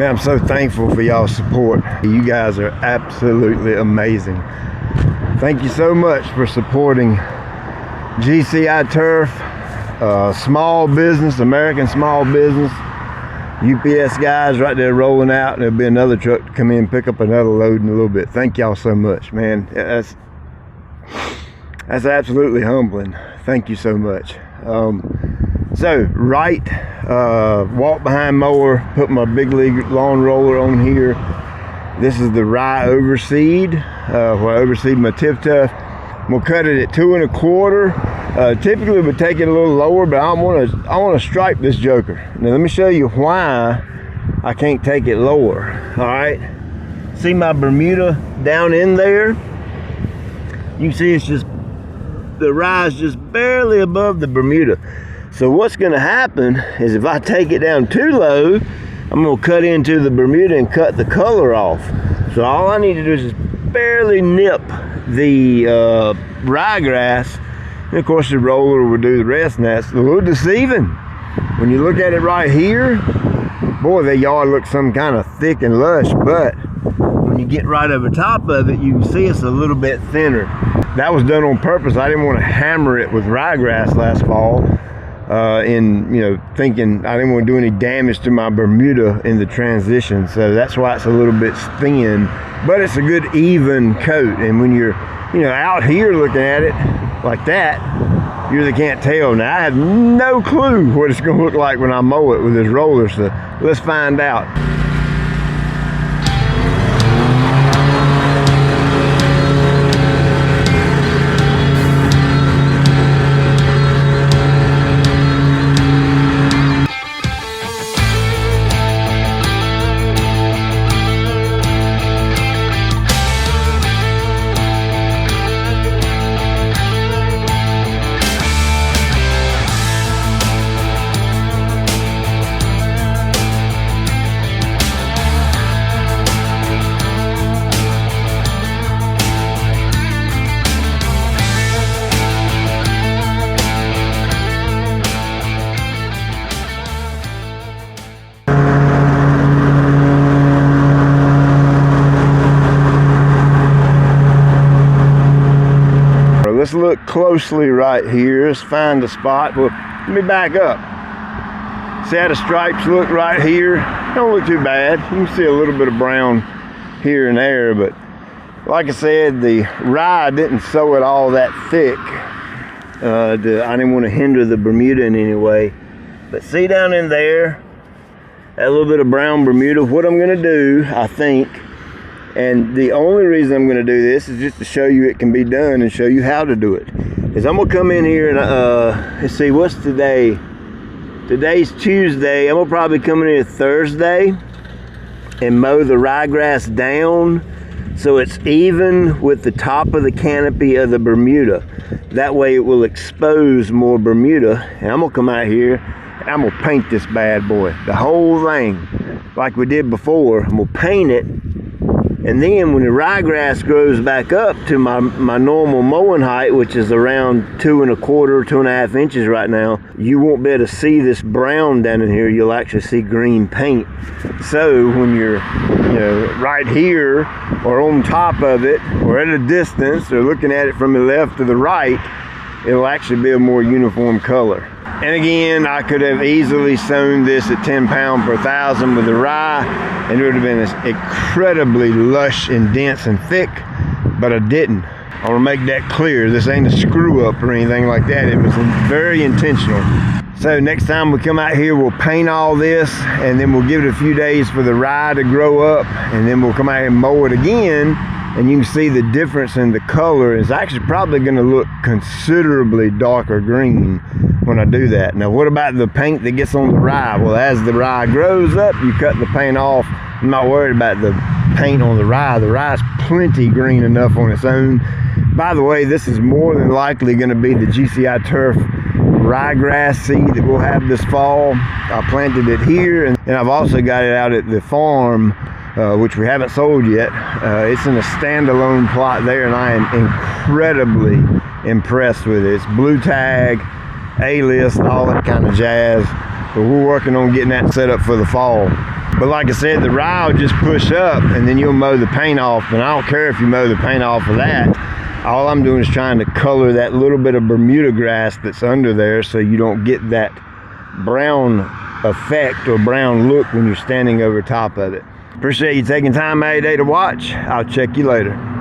Man, I'm so thankful for y'all's support. You guys are absolutely amazing. Thank you so much for supporting GCI Turf, small business, American small business. UPS guys right there rolling out, and there'll be another truck to come in and pick up another load in a little bit. Thank y'all so much, man. That's absolutely humbling. Thank you so much. So walk behind mower, put my big league lawn roller on here. This is the rye overseed, where I overseed my tip tuff. I'm gonna cut it at 2 1/4. Typically would take it a little lower, but I want to stripe this joker. Now let me show you why I can't take it lower. All right, see my Bermuda down in there? You can see it's just, the rye is just barely above the Bermuda. So what's gonna happen is if I take it down too low, I'm gonna cut into the Bermuda and cut the color off. So all I need to do is just barely nip the ryegrass, and of course the roller will do the rest, and that's a little deceiving. When you look at it right here, boy, that yard looks some kind of thick and lush, but when you get right over top of it, you can see it's a little bit thinner. That was done on purpose. I didn't want to hammer it with ryegrass last fall, thinking I didn't want to do any damage to my Bermuda in the transition. So that's why it's a little bit thin, but it's a good even coat. And when you're out here looking at it like that, you really can't tell. Now I have no clue what it's going to look like when I mow it with this roller, so let's find out. Let's look closely right here. Let's find the spot. Well, let me back up. See how the stripes look right here? Don't look too bad. You can see a little bit of brown here and there, but like I said, the rye didn't sow it all that thick. I didn't want to hinder the Bermuda in any way. But see down in there, that little bit of brown Bermuda. What I'm gonna do, I think, and the only reason I'm going to do this is just to show you it can be done and show you how to do it. Is I'm going to come in here and let's see, what's today? Today's Tuesday. I'm going to probably come in here Thursday and mow the ryegrass down so it's even with the top of the canopy of the Bermuda. That way it will expose more Bermuda. And I'm going to come out here and I'm going to paint this bad boy, the whole thing, like we did before. I'm going to paint it. And then when the ryegrass grows back up to my normal mowing height, which is around 2 1/4, 2.5 inches right now, you won't be able to see this brown down in here. You'll actually see green paint. So when you're right here or on top of it or at a distance or looking at it from the left to the right, it'll actually be a more uniform color. And again, I could have easily sown this at 10 pounds per thousand with the rye, and it would have been incredibly lush and dense and thick, but I didn't. I want to make that clear. This ain't a screw up or anything like that. It was very intentional. So next time we come out here, we'll paint all this, and then we'll give it a few days for the rye to grow up, and then we'll come out here and mow it again, and you can see the difference in the color. It's actually probably going to look considerably darker green when I do that. Now what about the paint that gets on the rye? Well, as the rye grows up, you cut the paint off. I'm not worried about the paint on the rye. The rye's plenty green enough on its own. By the way, this is more than likely going to be the GCI Turf ryegrass seed that we'll have this fall. I planted it here, and I've also got it out at the farm, which we haven't sold yet. It's in a standalone plot there, and I am incredibly impressed with it. It's blue tag, A-list, all that kind of jazz. But we're working on getting that set up for the fall. But like I said, the rye will just push up and then you'll mow the paint off. And I don't care if you mow the paint off of that. All I'm doing is trying to color that little bit of Bermuda grass that's under there so you don't get that brown effect or brown look when you're standing over top of it. Appreciate you taking time out of your day to watch. I'll check you later.